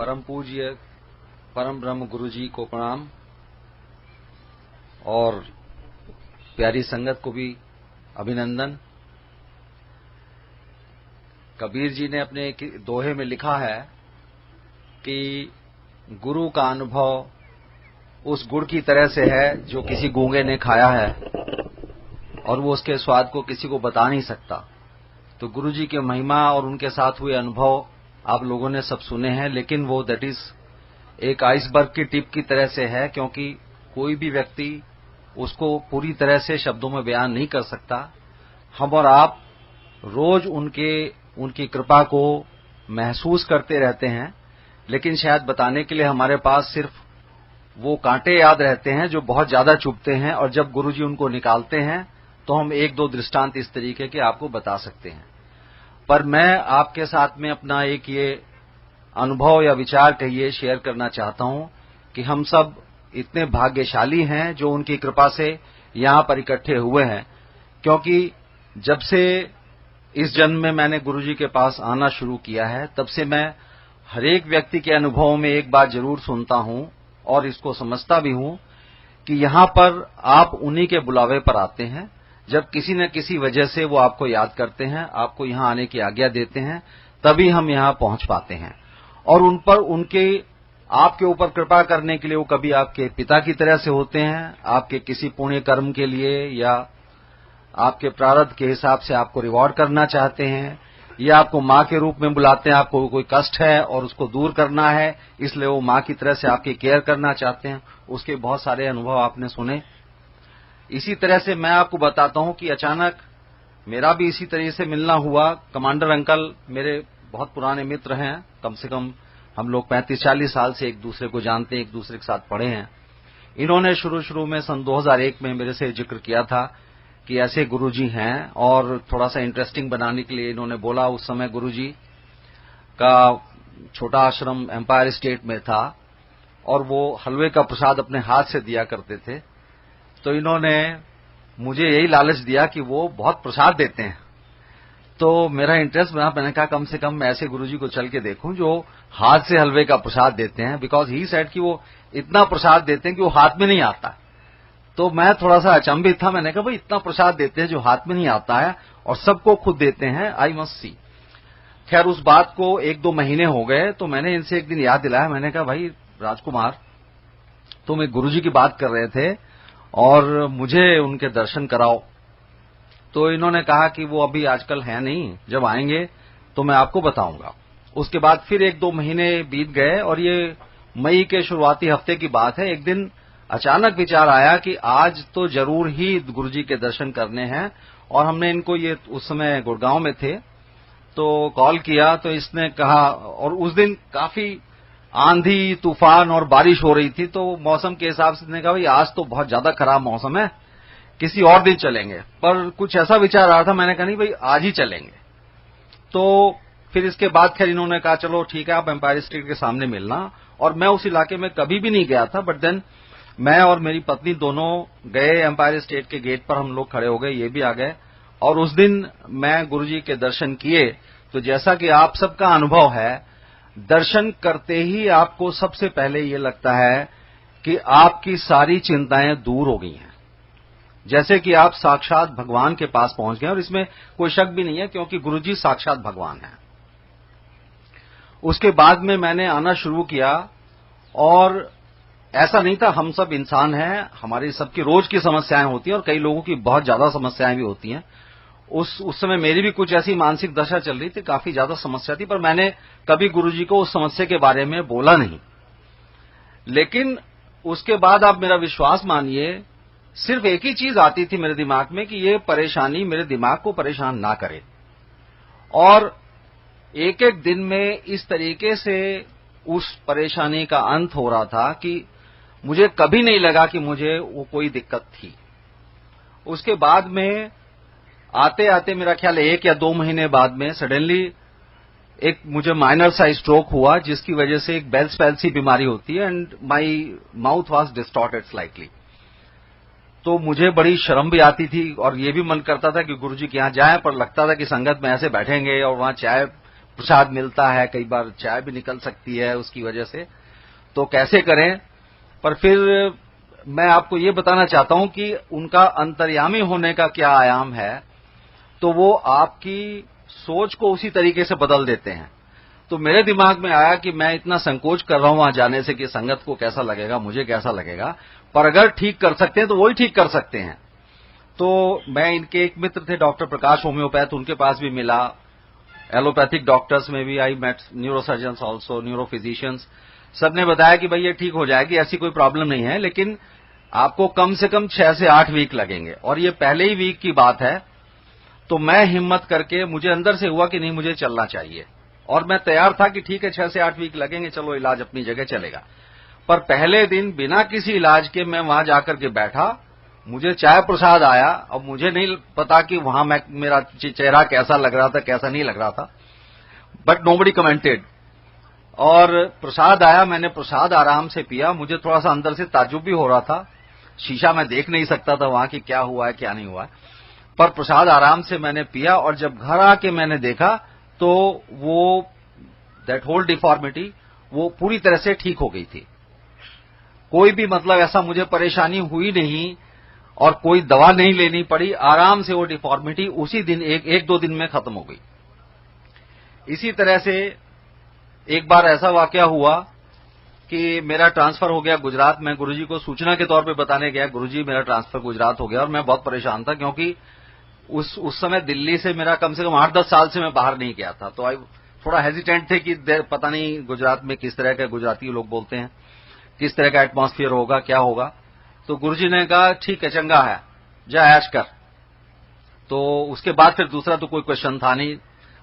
परम पूज्य परम ब्रह्म गुरु जी को प्रणाम और प्यारी संगत को भी अभिनंदन। कबीर जी ने अपने एक दोहे में लिखा है कि गुरु का अनुभव उस गुड़ की तरह से है जो किसी गूंगे ने खाया है और वो उसके स्वाद को किसी को बता नहीं सकता। तो गुरु जी की महिमा और उनके साथ हुए अनुभव आप लोगों ने सब सुने हैं, लेकिन वो दैट इज एक आइसबर्ग की टिप की तरह से है, क्योंकि कोई भी व्यक्ति उसको पूरी तरह से शब्दों में बयान नहीं कर सकता। हम और आप रोज उनकी कृपा को महसूस करते रहते हैं, लेकिन शायद बताने के लिए हमारे पास सिर्फ वो कांटे याद रहते हैं जो बहुत ज्यादा चुभते हैं, और जब गुरुजी उनको निकालते हैं तो हम एक दो दृष्टांत इस तरीके के आपको बता सकते हैं। पर मैं आपके साथ में अपना एक ये अनुभव या विचार कहिए शेयर करना चाहता हूं कि हम सब इतने भाग्यशाली हैं जो उनकी कृपा से यहां पर इकट्ठे हुए हैं, क्योंकि जब से इस जन्म में मैंने गुरुजी के पास आना शुरू किया है तब से मैं हर एक व्यक्ति के अनुभवों में एक बात जरूर सुनता हूं और इसको समझता भी हूं कि यहां पर आप उन्हीं के बुलावे पर आते हैं। जब किसी न किसी वजह से वो आपको याद करते हैं, आपको यहां आने की आज्ञा देते हैं, तभी हम यहां पहुंच पाते हैं। और उन पर उनके आपके ऊपर कृपा करने के लिए वो कभी आपके पिता की तरह से होते हैं, आपके किसी पुण्य कर्म के लिए या आपके प्रारब्ध के हिसाब से आपको रिवॉर्ड करना चाहते हैं, या आपको मां के रूप में बुलाते हैं। आपको कोई कष्ट है और उसको दूर करना है, इसलिए वो मां की तरह से आपकी केयर करना चाहते हैं। उसके बहुत सारे अनुभव आपने सुने। इसी तरह से मैं आपको बताता हूं कि अचानक मेरा भी इसी तरह से मिलना हुआ। कमांडर अंकल मेरे बहुत पुराने मित्र हैं, कम से कम हम लोग 35-40 साल से एक दूसरे को जानते हैं, एक दूसरे के साथ पढ़े हैं। इन्होंने शुरू में सन 2001 में मेरे से जिक्र किया था कि ऐसे गुरुजी हैं, और थोड़ा सा इंटरेस्टिंग बनाने के लिए इन्होंने बोला। उस समय गुरुजी का छोटा आश्रम एम्पायर स्टेट में था और वो हलवे का प्रसाद अपने हाथ से दिया करते थे। तो इन्होंने मुझे यही लालच दिया कि वो बहुत प्रसाद देते हैं। तो मेरा इंटरेस्ट बना, मैंने कहा कम से कम मैं ऐसे गुरुजी को चल के देखूं जो हाथ से हलवे का प्रसाद देते हैं, बिकॉज ही सेड कि वो इतना प्रसाद देते हैं कि वो हाथ में नहीं आता। तो मैं थोड़ा सा अचंभित था। मैंने कहा भाई इतना प्रसाद देते हैं जो हाथ में नहीं आता है और सबको खुद देते हैं, आई मस्ट सी। खैर उस बात को 1-2 महीने हो गए तो मैंने इनसे एक दिन याद दिलाया। मैंने कहा भाई राजकुमार, तुम एक गुरुजी की बात कर रहे थे और मुझे उनके दर्शन कराओ। तो इन्होंने कहा कि वो अभी आजकल है नहीं, जब आएंगे तो मैं आपको बताऊंगा। उसके बाद फिर 1-2 महीने बीत गए और ये मई के शुरुआती हफ्ते की बात है। एक दिन अचानक विचार आया कि आज तो जरूर ही गुरुजी के दर्शन करने हैं, और हमने इनको, ये उस समय गुड़गांव में थे, तो कॉल किया। तो इसने कहा, और उस दिन काफी आंधी तूफान और बारिश हो रही थी, तो मौसम के हिसाब से इसने कहा भाई आज तो बहुत ज्यादा खराब मौसम है, किसी और दिन चलेंगे। पर कुछ ऐसा विचार आ रहा था, मैंने कहा नहीं भाई आज ही चलेंगे। तो फिर इसके बाद खैर इन्होंने कहा चलो ठीक है, आप एम्पायर स्टेट के सामने मिलना। और मैं उस इलाके में कभी भी नहीं गया था, बट देन मैं और मेरी पत्नी दोनों गए एम्पायर स्टेट के गेट पर। हम लोग खड़े हो गए, ये भी आ गए, और उस दिन मैं गुरुजी के दर्शन किए। तो जैसा कि आप सबका अनुभव है, दर्शन करते ही आपको सबसे पहले ये लगता है कि आपकी सारी चिंताएं दूर हो गई हैं, जैसे कि आप साक्षात भगवान के पास पहुंच गए। और इसमें कोई शक भी नहीं है, क्योंकि गुरुजी साक्षात भगवान हैं। उसके बाद में मैंने आना शुरू किया, और ऐसा नहीं था, हम सब इंसान हैं, हमारी सबकी रोज की समस्याएं होती हैं और कई लोगों की बहुत ज्यादा समस्याएं भी होती हैं। उस समय मेरी भी कुछ ऐसी मानसिक दशा चल रही थी, काफी ज्यादा समस्या थी, पर मैंने कभी गुरुजी को उस समस्या के बारे में बोला नहीं। लेकिन उसके बाद आप मेरा विश्वास मानिए, सिर्फ एक ही चीज आती थी मेरे दिमाग में कि ये परेशानी मेरे दिमाग को परेशान ना करे। और एक एक दिन में इस तरीके से उस परेशानी का अंत हो रहा था कि मुझे कभी नहीं लगा कि मुझे वो कोई दिक्कत थी। उसके बाद में आते आते मेरा ख्याल 1 या 2 महीने बाद में सडनली एक मुझे माइनर सा स्ट्रोक हुआ, जिसकी वजह से एक बेल्स पैल्सी बीमारी होती है, and my mouth was distorted slightly. तो मुझे बड़ी शर्म भी आती थी और ये भी मन करता था कि गुरुजी के यहां जाएं, पर लगता था कि संगत में ऐसे बैठेंगे और वहां चाय प्रसाद मिलता है, कई बार चाय भी निकल सकती है उसकी वजह से, तो कैसे करें। पर फिर मैं आपको ये बताना चाहता हूं कि उनका अंतर्यामी होने का क्या आयाम है, तो वो आपकी सोच को उसी तरीके से बदल देते हैं। तो मेरे दिमाग में आया कि मैं इतना संकोच कर रहा हूं वहां जाने से कि संगत को कैसा लगेगा, मुझे कैसा लगेगा, पर अगर ठीक कर सकते हैं तो वही ठीक कर सकते हैं। तो मैं इनके एक मित्र थे डॉक्टर प्रकाश होम्योपैथ, उनके पास भी मिला। एलोपैथिक डॉक्टर्स में भी आई मेट न्यूरोसर्जन्स ऑल्सो, न्यूरोफिजिशियंस, सबने बताया कि भाई ये ठीक हो जाएगी, ऐसी कोई प्रॉब्लम नहीं है, लेकिन आपको कम से कम 6 से 8 वीक लगेंगे। और ये पहले ही वीक की बात है। तो मैं हिम्मत करके, मुझे अंदर से हुआ कि नहीं मुझे चलना चाहिए, और मैं तैयार था कि ठीक है 6 से 8 वीक लगेंगे, चलो इलाज अपनी जगह चलेगा। पर पहले दिन बिना किसी इलाज के मैं वहां जाकर के बैठा, मुझे चाय प्रसाद आया। अब मुझे नहीं पता कि वहां मेरा चेहरा कैसा लग रहा था, कैसा नहीं लग रहा था, बट नोबडी कमेंटेड। और प्रसाद आया, मैंने प्रसाद आराम से पिया। मुझे थोड़ा सा अंदर से ताज्जुब भी हो रहा था, शीशा मैं देख नहीं सकता था वहां कि क्या हुआ है क्या नहीं हुआ है, पर प्रसाद आराम से मैंने पिया। और जब घर आके मैंने देखा तो वो दैट होल डिफॉर्मिटी वो पूरी तरह से ठीक हो गई थी। कोई भी मतलब ऐसा मुझे परेशानी हुई नहीं और कोई दवा नहीं लेनी पड़ी, आराम से वो डिफॉर्मिटी उसी दिन एक दो दिन में खत्म हो गई। इसी तरह से एक बार ऐसा वाकया हुआ कि मेरा ट्रांसफर हो गया गुजरात में। गुरुजी को सूचना के तौर पे बताने गया, गुरुजी मेरा ट्रांसफर गुजरात हो गया, और मैं बहुत परेशान था क्योंकि उस समय दिल्ली से मेरा कम से कम 8-10 साल से मैं बाहर नहीं गया था। तो थोड़ा हेजिटेंट थे कि पता नहीं गुजरात में किस तरह के गुजराती लोग बोलते हैं, किस तरह का एटमॉस्फेयर होगा, क्या होगा। तो गुरुजी ने कहा ठीक है, चंगा है, जा ऐश कर। तो उसके बाद फिर दूसरा तो कोई क्वेश्चन था नहीं,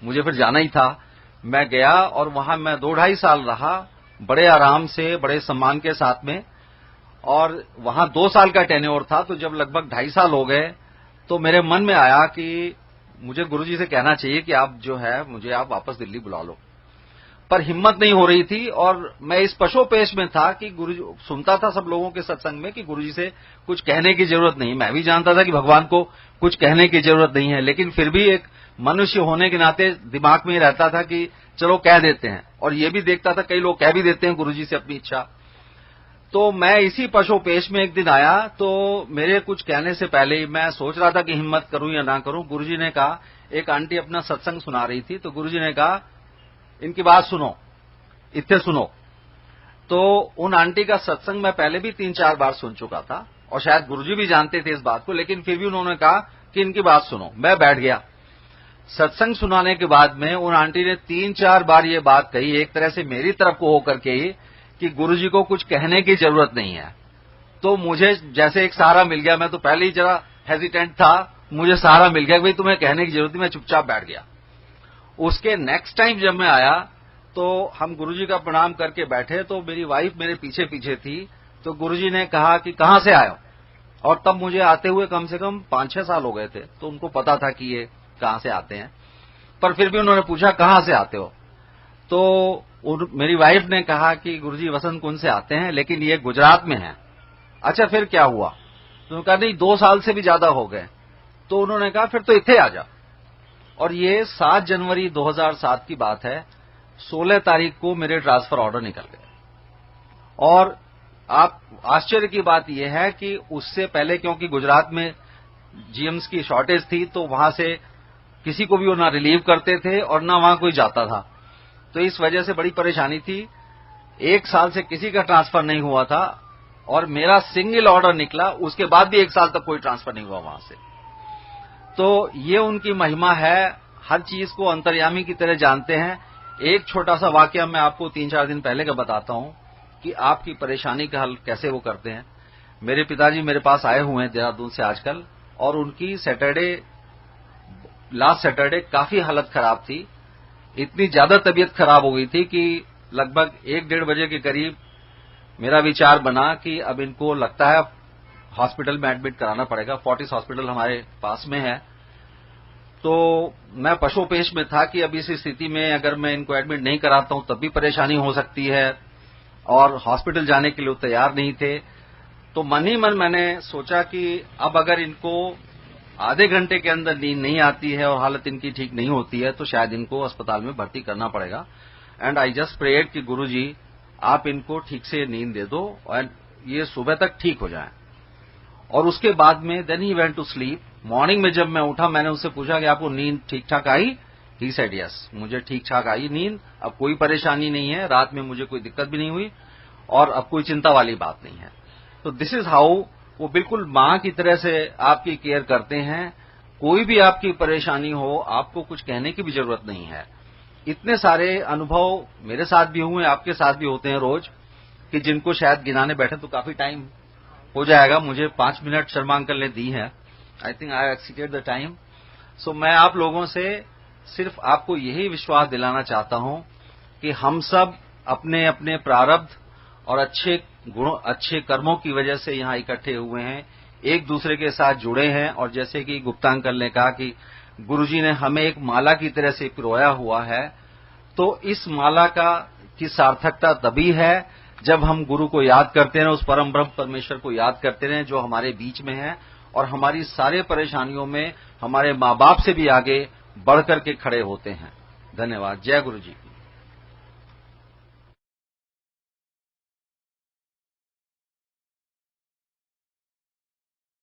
मुझे फिर जाना ही था। मैं गया और वहां मैं 2-2.5 साल रहा, बड़े आराम से, बड़े सम्मान के साथ में। और वहां 2 साल का टेन्योर था, तो जब लगभग 2.5 साल हो गए तो मेरे मन में आया कि मुझे गुरुजी से कहना चाहिए कि आप जो है मुझे आप वापस दिल्ली बुला लो। पर हिम्मत नहीं हो रही थी, और मैं इस पशोपेश में था कि गुरुजी, सुनता था सब लोगों के सत्संग में कि गुरुजी से कुछ कहने की जरूरत नहीं। मैं भी जानता था कि भगवान को कुछ कहने की जरूरत नहीं है, लेकिन फिर भी एक मनुष्य होने के नाते दिमाग में ही रहता था कि चलो कह देते हैं। और ये भी देखता था कई लोग कह भी देते हैं गुरुजी से अपनी इच्छा। तो मैं इसी पशोपेश में एक दिन आया, तो मेरे कुछ कहने से पहले ही मैं सोच रहा था कि हिम्मत करूं या ना करूं। गुरुजी ने कहा, एक आंटी अपना सत्संग सुना रही थी, तो गुरुजी ने कहा इनकी बात सुनो, इत्थे सुनो। तो उन आंटी का सत्संग मैं पहले भी 3-4 बार सुन चुका था, और शायद गुरुजी भी जानते थे इस बात को, लेकिन फिर भी उन्होंने कहा कि इनकी बात सुनो। मैं बैठ गया। सत्संग सुनाने के बाद में उन आंटी ने 3-4 बार ये बात कही, एक तरह से मेरी तरफ को होकर के ही, कि गुरुजी को कुछ कहने की जरूरत नहीं है। तो मुझे जैसे एक सहारा मिल गया। मैं तो पहले ही जरा हेजिटेंट था, मुझे सहारा मिल गया कि भाई तुम्हें कहने की जरूरत नहीं। मैं चुपचाप बैठ गया। उसके नेक्स्ट टाइम जब मैं आया तो हम गुरुजी का प्रणाम करके बैठे, तो मेरी वाइफ मेरे पीछे पीछे थी। तो गुरुजी ने कहा कि कहां से आए हो, और तब मुझे आते हुए कम से कम 5-6 साल हो गए थे, तो उनको पता था कि ये कहां से आते हैं। पर फिर भी उन्होंने पूछा कहां से आते हो, तो मेरी वाइफ ने कहा कि गुरुजी वसंत कुंज से आते हैं, लेकिन ये गुजरात में है। अच्छा फिर क्या हुआ, तो उन्होंने कहा नहीं 2 साल से भी ज्यादा हो गए। तो उन्होंने कहा फिर तो इत्थे आ जा। और ये 7 जनवरी 2007 की बात है। 16 तारीख को मेरे ट्रांसफर ऑर्डर निकल गए। और आप आश्चर्य की बात यह है कि उससे पहले, क्योंकि गुजरात में जीएम्स की शॉर्टेज थी, तो वहां से किसी को भी वो ना रिलीव करते थे और ना वहां कोई जाता था। तो इस वजह से बड़ी परेशानी थी। 1 साल से किसी का ट्रांसफर नहीं हुआ था, और मेरा सिंगल ऑर्डर निकला, उसके बाद भी 1 साल तक कोई ट्रांसफर नहीं हुआ वहां से। तो ये उनकी महिमा है, हर चीज को अंतर्यामी की तरह जानते हैं। एक छोटा सा वाकया मैं आपको 3-4 दिन पहले का बताता हूं कि आपकी परेशानी का हल कैसे वो करते हैं। मेरे पिताजी मेरे पास आए हुए हैं देहरादून से आजकल, और उनकी लास्ट सैटरडे काफी हालत खराब थी। इतनी ज्यादा तबीयत खराब हो गई थी कि लगभग 1-1.5 बजे के करीब मेरा विचार बना कि अब इनको लगता है हॉस्पिटल में एडमिट कराना पड़ेगा। फोर्टिस हॉस्पिटल हमारे पास में है। तो मैं पशोपेश में था कि अब इस स्थिति में अगर मैं इनको एडमिट नहीं कराता हूं तब भी परेशानी हो सकती है, और हॉस्पिटल जाने के लिए तैयार नहीं थे। तो मन ही मन मैंने सोचा कि अब अगर इनको आधे घंटे के अंदर नींद नहीं आती है और हालत इनकी ठीक नहीं होती है तो शायद इनको अस्पताल में भर्ती करना पड़ेगा। एंड आई जस्ट प्रेड कि गुरुजी आप इनको ठीक से नींद दे दो और ये सुबह तक ठीक हो जाए। और उसके बाद में then he went to sleep. Morning में जब मैं उठा मैंने उससे पूछा कि आपको नींद ठीक ठाक आई? ही सेड यस, मुझे ठीक ठाक आई नींद, अब कोई परेशानी नहीं है, रात में मुझे कोई दिक्कत भी नहीं हुई और अब कोई चिंता वाली बात नहीं है। तो दिस इज हाउ वो बिल्कुल मां की तरह से आपकी केयर करते हैं। कोई भी आपकी परेशानी हो आपको कुछ कहने की भी जरूरत नहीं है। इतने सारे अनुभव मेरे साथ भी हुए, आपके साथ भी होते हैं रोज, कि जिनको शायद गिनाने बैठे तो काफी टाइम हो जाएगा। मुझे 5 मिनट शर्मा अंकल ने दी है। I think I exceeded the time. So मैं आप लोगों से सिर्फ आपको यही विश्वास दिलाना चाहता हूं कि हम सब अपने अपने प्रारब्ध और अच्छे गुणों, अच्छे कर्मों की वजह से यहां इकट्ठे हुए हैं, एक दूसरे के साथ जुड़े हैं। और जैसे कि गुप्ता अंकल ने कहा कि गुरुजी ने हमें एक माला की तरह से पिरोया हुआ है, तो इस माला की सार्थकता तभी है जब हम गुरु को याद करते हैं, उस परम ब्रह्म परमेश्वर को याद करते रहें जो हमारे बीच में है और हमारी सारे परेशानियों में हमारे माँ बाप से भी आगे बढ़ करके खड़े होते हैं। धन्यवाद। जय गुरु जी।